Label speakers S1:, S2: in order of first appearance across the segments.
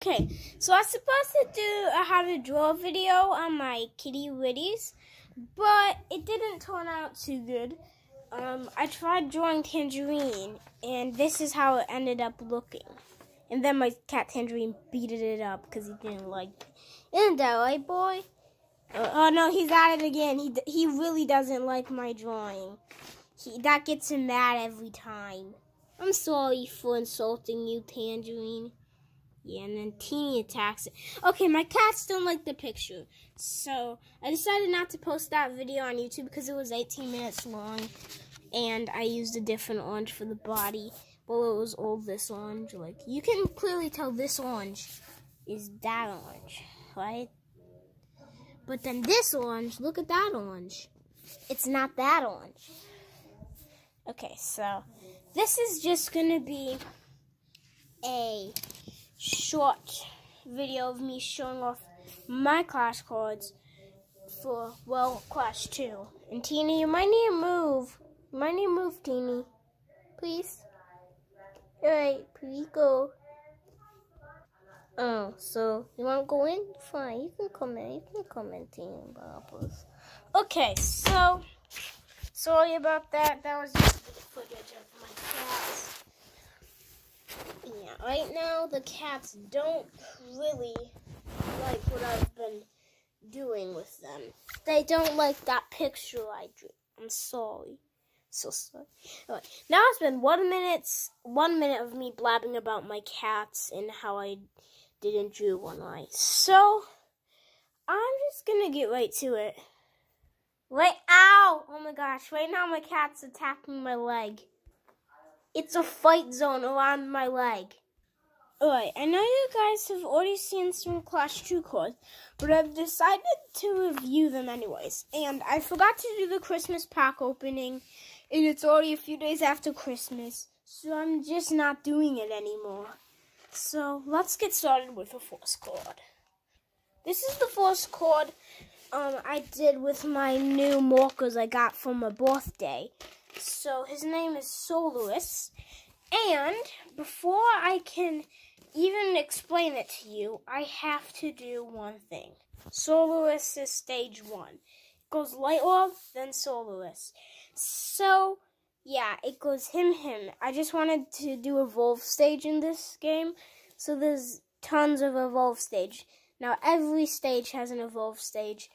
S1: Okay, so I was supposed to do a how to draw video on my Kitty Witties, but it didn't turn out too good. I tried drawing Tangerine, and this is how it ended up looking. And then my cat Tangerine beat it up because he didn't like it. Isn't that right, boy? Oh no, he's at it again. He really doesn't like my drawing. That gets him mad every time. I'm sorry for insulting you, Tangerine. Yeah, and then Teeny attacks it. Okay, my cats don't like the picture. So, I decided not to post that video on YouTube because it was 18 minutes long. And I used a different orange for the body. Well, it was all this orange. Like, you can clearly tell this orange is that orange, right? But then this orange, look at that orange. It's not that orange. Okay, so this is just going to be a short video of me showing off my class cards for, well, class 2. And Teeny, you might need to move. You might need to move, Teeny. Please. Alright, please go. Oh, so you want to go in? Fine, you can come in. You can come in, Teeny Bubbles. Okay, so sorry about that. That was just footage of my cats. Yeah, right now the cats don't really like what I've been doing with them. They don't like that picture I drew. I'm sorry. So sorry. Alright, now it's been 1 minute of me blabbing about my cats and how I didn't draw one right. So, I'm just gonna get right to it. Ow! Oh my gosh, right now my cat's attacking my leg. It's a fight zone around my leg. Alright, I know you guys have already seen some Clash 2 cards, but I've decided to review them anyways. And I forgot to do the Christmas pack opening, and it's already a few days after Christmas, so I'm just not doing it anymore. So, let's get started with the first card. This is the first card I did with my new markers I got for my birthday. So, his name is Soloist. And before I can even explain it to you, I have to do one thing. Soloist is stage 1. It goes Light Orb, then Soloist. So, yeah, it goes him. I just wanted to do Evolve stage in this game. So there's tons of Evolve stage. Now, every stage has an Evolve stage,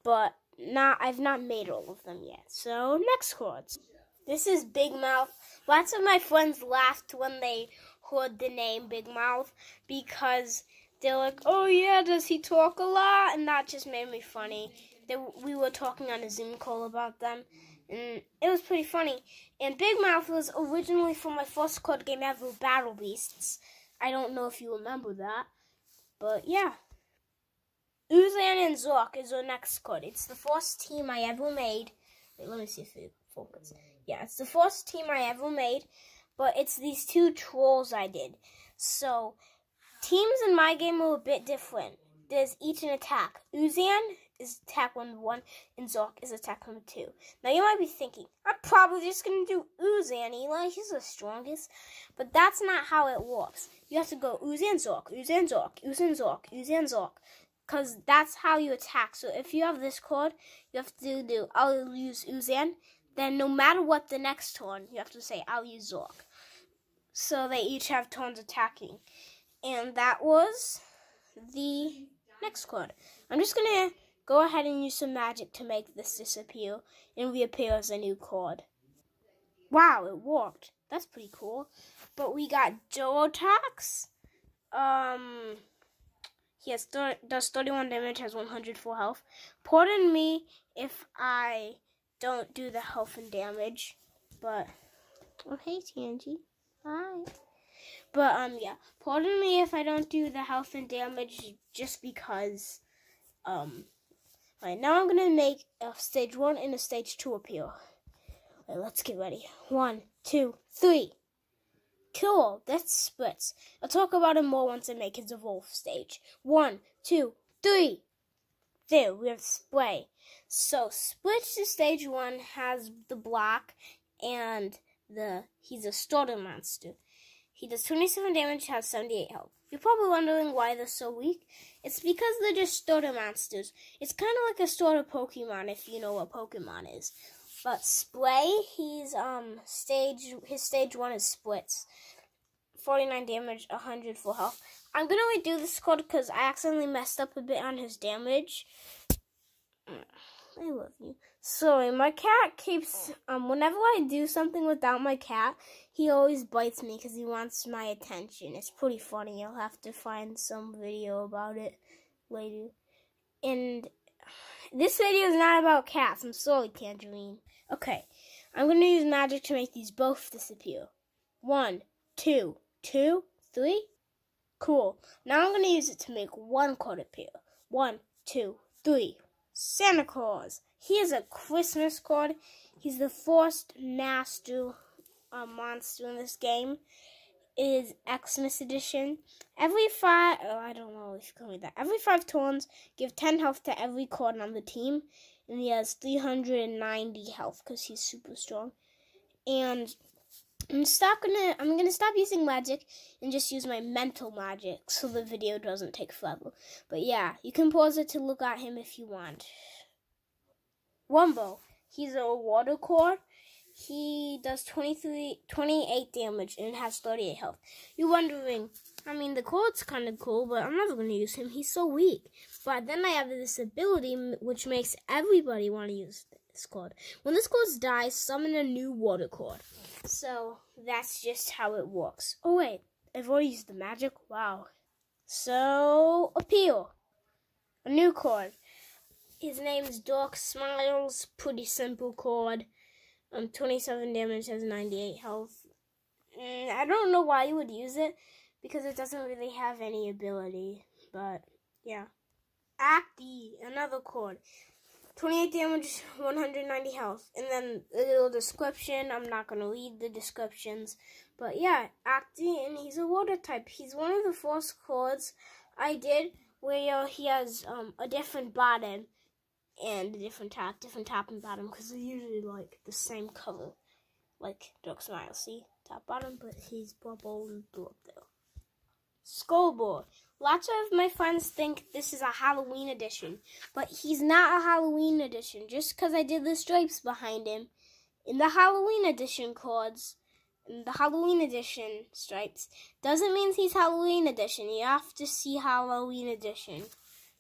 S1: but I've not made all of them yet. So, next cards. This is Big Mouth. Lots of my friends laughed when they heard the name Big Mouth because they're like, oh yeah, does he talk a lot? And that just made me funny. We were talking on a Zoom call about them, and it was pretty funny. And Big Mouth was originally from my first card game ever, Battle Beasts. I don't know if you remember that, but yeah. Uzan and Zork is our next card. It's the first team I ever made. Wait, let me see if it focus. Yeah, it's the first team I ever made, but it's these 2 trolls I did. So, teams in my game are a bit different. There's each an attack. Uzan is attack number 1, and Zork is attack number 2. Now, you might be thinking, I'm probably just going to do Uzan, Eli. He's the strongest. But that's not how it works. You have to go Uzan, Zork, Uzan, Zork, Uzan, Zork, Uzan, Zork. Because that's how you attack. So, if you have this card, you have to do, I'll use Uzan. Then no matter what the next turn, you have to say, I'll use Zork. So they each have turns attacking. And that was the next card. I'm just going to go ahead and use some magic to make this disappear and reappear as a new card. Wow, it worked. That's pretty cool. But we got Durotax. He does 31 damage, has 104 health. Pardon me if I don't do the health and damage, but, oh, hey, TNG, hi. But, yeah, pardon me if I don't do the health and damage just because, right, now I'm going to make a stage 1 and a stage 2 appear. Right, let's get ready. 1, 2, 3. Cool, that's splits. I'll talk about it more once I make his Evolve stage. 1, 2, 3. There, we have Spray. So, Splitch to stage 1 has the block, and he's a starter monster. He does 27 damage, has 78 health. You're probably wondering why they're so weak. It's because they're just starter monsters. It's kind of like a starter Pokemon, if you know what Pokemon is. But Spray, he's his stage 1 is Splits. 49 damage, 100 full health. I'm gonna redo this code because I accidentally messed up a bit on his damage. I love you. Sorry, my cat keeps, whenever I do something without my cat, he always bites me because he wants my attention. It's pretty funny. I'll have to find some video about it later. And this video is not about cats. I'm sorry, Tangerine. Okay, I'm going to use magic to make these both disappear. 1, 2, 2, 3. Cool. Now I'm going to use it to make one card appear. 1, 2, 3. Santa Claus. He is a Christmas card. He's the first master monster in this game. It is Xmas edition. Every 5 turns, give 10 health to every card on the team, and he has 390 health because he's super strong. And I'm gonna stop using magic and just use my mental magic so the video doesn't take forever. But yeah, you can pause it to look at him if you want. Wumbo, he's a water core. He does 28 damage and has 38 health. You're wondering, the cord's kind of cool, but I'm never gonna use him. He's so weak. But then I have this ability which makes everybody want to use this cord. When this cord dies, summon a new water cord. So that's just how it works. Oh wait, I've already used the magic. Wow. So appeal, a new cord. His name is Dark Smiles. Pretty simple cord. 27 damage, has 98 health. I don't know why you would use it because it doesn't really have any ability. But yeah. Acti, another cord. 28 damage, 190 health. And then a little description. I'm not going to read the descriptions. But yeah, Acti, and he's a water type. He's one of the first cords I did where he has a different bottom and a different top and bottom, because they're usually like the same color. Like Dark Smile, see? Top, bottom, but he's purple and blue up there. Skullboy. Lots of my friends think this is a Halloween edition, but he's not a Halloween edition just because I did the stripes behind him. In the Halloween edition cards, in the Halloween edition stripes, doesn't mean he's Halloween edition. You have to see Halloween edition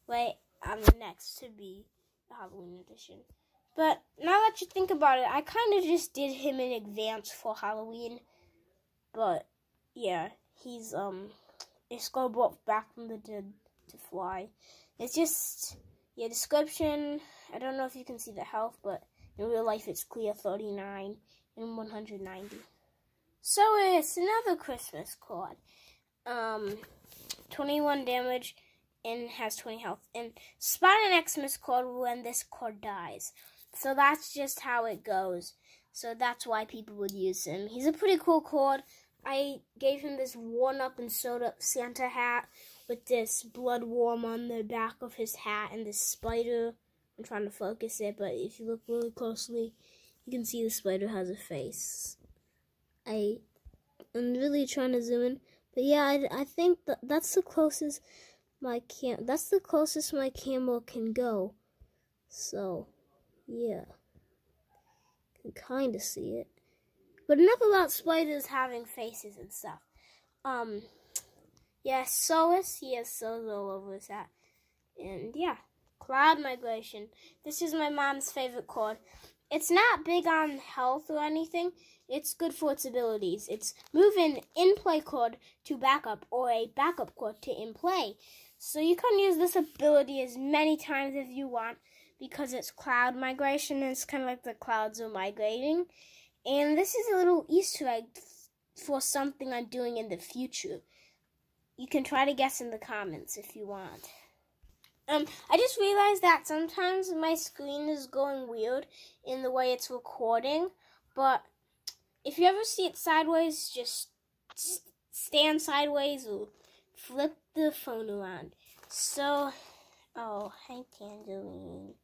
S1: right on the next to be the Halloween edition. But now that you think about it, I kind of just did him in advance for Halloween. But yeah, he's Skullboy back from the dead to fly. It's just, yeah, description. I don't know if you can see the health, but in real life it's clear, 39 and 190. So it's another Christmas card. 21 damage and has 20 health. And spawn an Xmas card when this card dies. So that's just how it goes. So that's why people would use him. He's a pretty cool card. I gave him this worn-up and sewed-up Santa hat with this blood worm on the back of his hat and this spider. I'm trying to focus it, but if you look really closely, you can see the spider has a face. I'm really trying to zoom in, but yeah, I think that's the closest my camera can go. So yeah, you can kind of see it. But enough about spiders having faces and stuff. Yeah, Solus, he has souls all over his hat. And yeah, Cloud Migration. This is my mom's favorite card. It's not big on health or anything. It's good for its abilities. It's move an in-play card to backup or a backup card to in-play. So you can use this ability as many times as you want because it's Cloud Migration and it's kind of like the clouds are migrating. And this is a little Easter egg for something I'm doing in the future. You can try to guess in the comments if you want. I just realized that sometimes my screen is going weird in the way it's recording. But if you ever see it sideways, just stand sideways or flip the phone around. So, oh, hi Tangerine.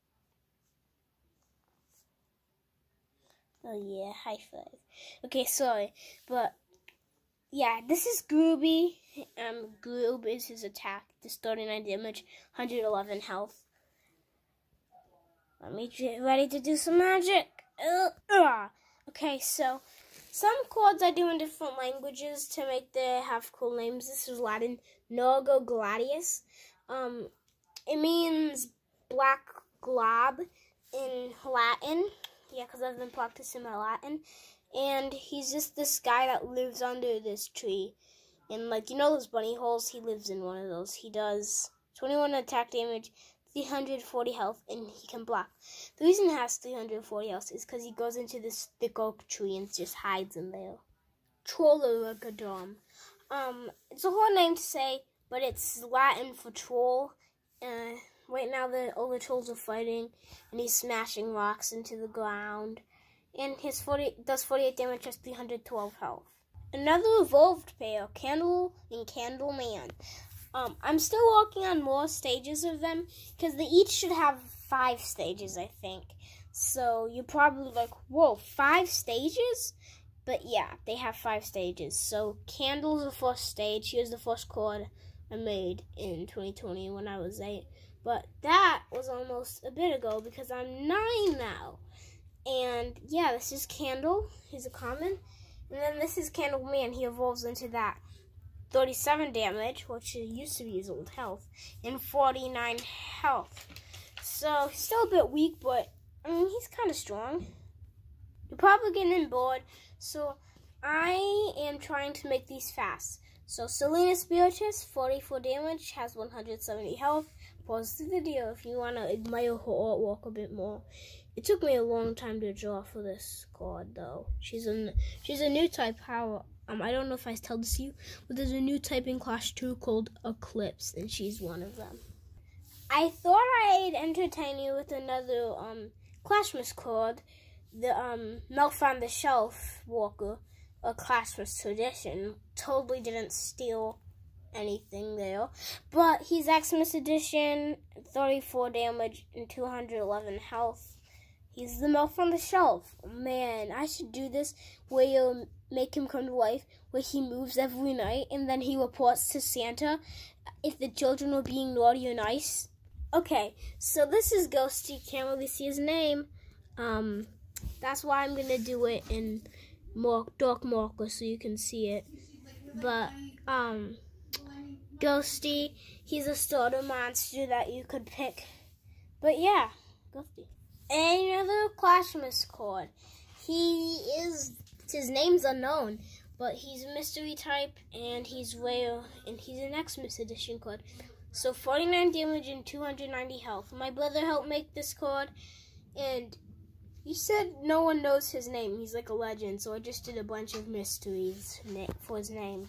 S1: Oh yeah, high five. Okay, sorry, but yeah, this is Gooby. Goob is his attack. This 39 damage, 111 health. Let me get ready to do some magic. Okay, so some chords I do in different languages to make them have cool names. This is Latin, Nogo Gladius. It means black glob in Latin. Yeah, because I've been practicing my Latin. And he's just this guy that lives under this tree. And, like, you know those bunny holes? He lives in one of those. He does 21 attack damage, 340 health, and he can block. The reason he has 340 health is because he goes into this thick oak tree and just hides in there. Trollologodom. It's a hard name to say, but it's Latin for troll. Right now, all the trolls are fighting, and he's smashing rocks into the ground. And his does 48 damage, has 312 health. Another evolved pair, Candle and Candleman. I'm still working on more stages of them, because they each should have 5 stages, I think. So you're probably like, whoa, 5 stages? But yeah, they have 5 stages. So Candle's the first stage. Here's the first chord I made in 2020 when I was 8. But that was almost a bit ago, because I'm 9 now. And yeah, this is Candle. He's a common. And then this is Candleman. He evolves into that. 37 damage, which used to be his old health, and 49 health. So he's still a bit weak, but I mean, he's kind of strong. You're probably getting bored, so I am trying to make these fast. So Selena Spiritus, 44 damage, has 170 health. Pause the video if you want to admire her artwork a bit more. It took me a long time to draw for this card, though. She's a new type power. I don't know if I told this to you, but there's a new type in Clash 2 called Eclipse, and she's one of them. I thought I'd entertain you with another Clashmas card, the Melf on the Shelf Walker, a Clashmas tradition. Totally didn't steal anything there, but he's Xmas edition, 34 damage and 211 health. He's the Melf on the Shelf. Man, I should do this where you make him come to life, where he moves every night, and then he reports to Santa if the children are being naughty or nice. Okay, so this is Ghosty. Can't really see his name. That's why I'm going to do it in dark marker so you can see it. But, Ghosty, he's a starter monster that you could pick. But yeah, Ghosty. Another Clashmas card. His name's unknown, but he's a mystery type, and he's rare, and he's an Xmas edition card. So 49 damage and 290 health. My brother helped make this card, and he said no one knows his name. He's like a legend, so I just did a bunch of mysteries for his name.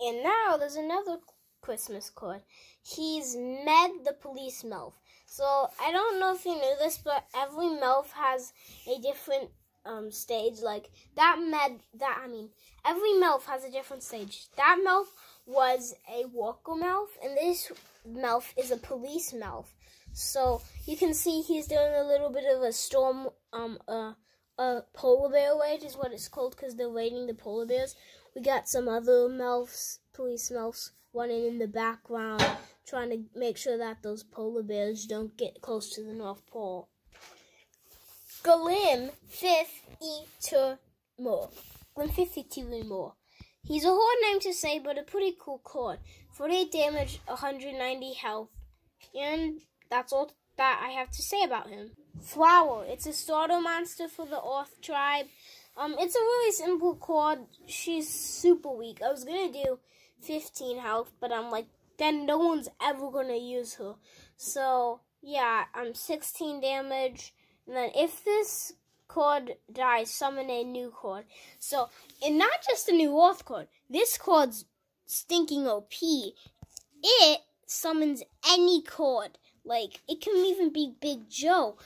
S1: And now there's another Christmas card. He's Med the Police Melf. So I don't know if you knew this, but every Melf has a different stage. Like every Melf has a different stage. That Melf was a Walker Melf, and this Melf is a Police Melf. So you can see he's doing a little bit of a storm, a polar bear raid is what it's called, because they're raiding the polar bears. We got some other Melfs, Police Melfs, running in the background, trying to make sure that those polar bears don't get close to the North Pole. Glim 52 more. Glim 52 more. He's a hard name to say, but a pretty cool card. 48 damage, 190 health. And that's all that I have to say about him. Flower. It's a starter monster for the Orth tribe. It's a really simple card. She's super weak. I was going to do 15 health, but I'm like, then no one's ever going to use her. So, yeah, 16 damage. And then if this card dies, summon a new card. So, and not just a new Orth card. This card's stinking OP. It summons any card. Like, it can even be Big Joe.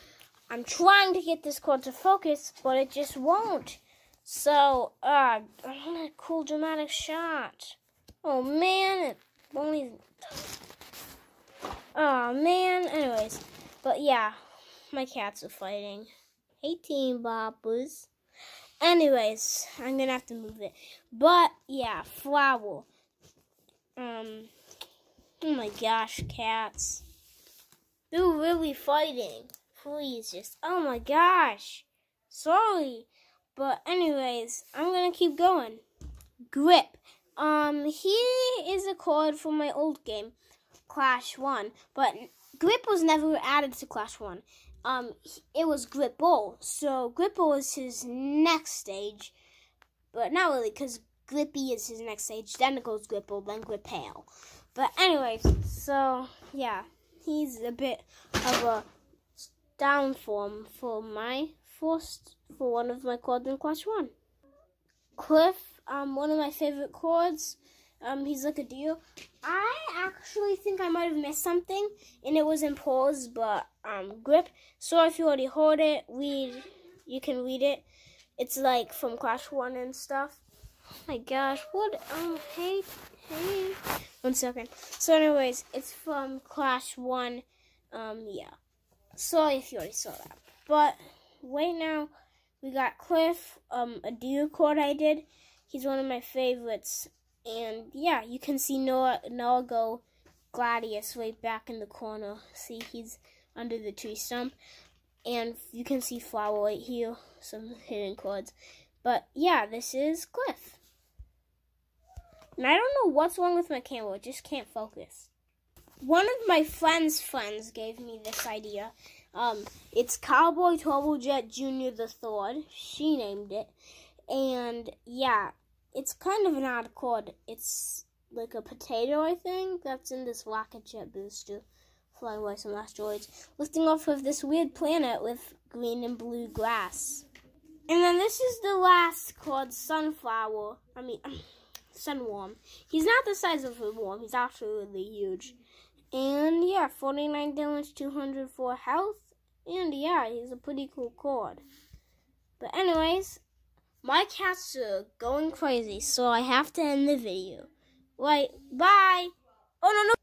S1: I'm trying to get this card to focus, but it just won't. So, I want a cool dramatic shot. Oh, man, it won't even... Oh, man, anyways. But, yeah, my cats are fighting. Hey, Team Boppers. Anyways, I'm gonna have to move it. But yeah, flower. Oh my gosh, cats. They're really fighting. Please just, oh my gosh. Sorry. But anyways, I'm gonna keep going. Grip. Here is a card from my old game, Clash 1. But Grip was never added to Clash 1. It was Gripple. So Gripple is his next stage. But not really, because Glippy is his next stage. Then it goes Gripple, then Gripale. But anyways, so yeah, he's a bit of a down form for one of my cards in Clash 1. Cliff, one of my favorite cards. He's like a deer. I actually think I might have missed something, and it was in pause, but Grip. So if you already heard it, you can read it. It's like from Clash 1 and stuff. Oh my gosh, what? Hey. 1 second. So anyways, it's from Clash 1. Yeah. Sorry if you already saw that. But right now, we got Cliff, a deer card I did. He's one of my favorites. And yeah, you can see Nargo Gladius right back in the corner. See, he's under the tree stump. And you can see Flower right here, some hidden cards. But yeah, this is Cliff. And I don't know what's wrong with my camera, it just can't focus. One of my friends gave me this idea. It's Cowboy Turbojet Jr. the Third. She named it. And yeah, it's kind of an odd card. It's like a potato, I think, that's in this rocket jet booster, flying away some asteroids, lifting off of this weird planet with green and blue grass. And then this is the last card, Sunworm. He's not the size of a worm. He's actually really huge. And yeah, 49 damage, 204 health. And yeah, he's a pretty cool card. But anyways, my cats are going crazy, so I have to end the video. Right, bye. Oh, no.